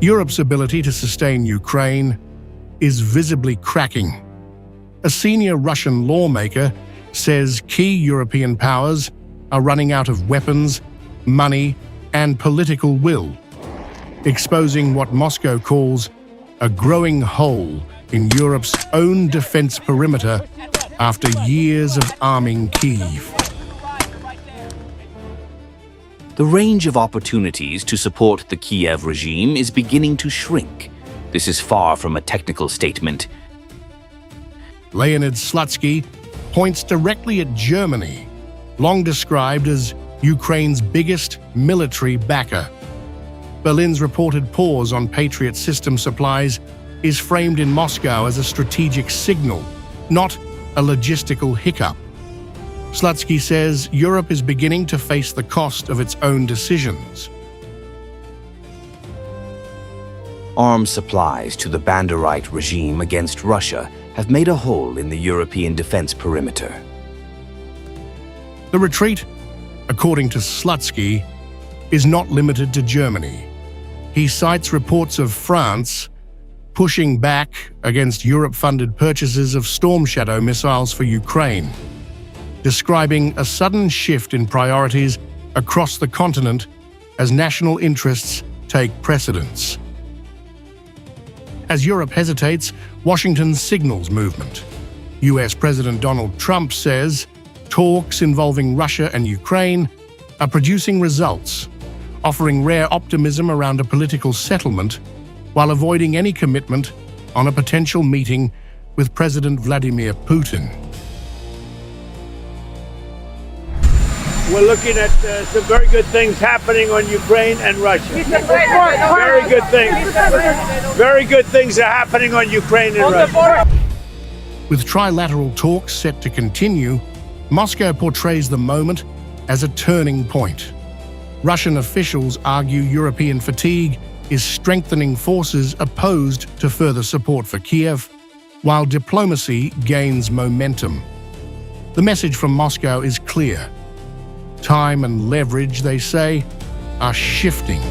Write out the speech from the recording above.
Europe's ability to sustain Ukraine is visibly cracking. A senior Russian lawmaker says key European powers are running out of weapons, money, and political will, exposing what Moscow calls a growing hole in Europe's own defense perimeter after years of arming Kyiv. The range of opportunities to support the Kiev regime is beginning to shrink. This is far from a technical statement. Leonid Slutsky points directly at Germany, long described as Ukraine's biggest military backer. Berlin's reported pause on Patriot system supplies is framed in Moscow as a strategic signal, not a logistical hiccup. Slutsky says Europe is beginning to face the cost of its own decisions. Arms supplies to the Banderite regime against Russia have made a hole in the European defense perimeter. The retreat, according to Slutsky, is not limited to Germany. He cites reports of France pushing back against Europe-funded purchases of Storm Shadow missiles for Ukraine, describing a sudden shift in priorities across the continent as national interests take precedence. As Europe hesitates, Washington signals movement. US President Donald Trump says talks involving Russia and Ukraine are producing results, offering rare optimism around a political settlement while avoiding any commitment on a potential meeting with President Vladimir Putin. We're looking at some very good things happening on Ukraine and Russia. Very good things. Very good things are happening on Ukraine and Russia. With trilateral talks set to continue, Moscow portrays the moment as a turning point. Russian officials argue European fatigue is strengthening forces opposed to further support for Kiev, while diplomacy gains momentum. The message from Moscow is clear. Time and leverage, they say, are shifting.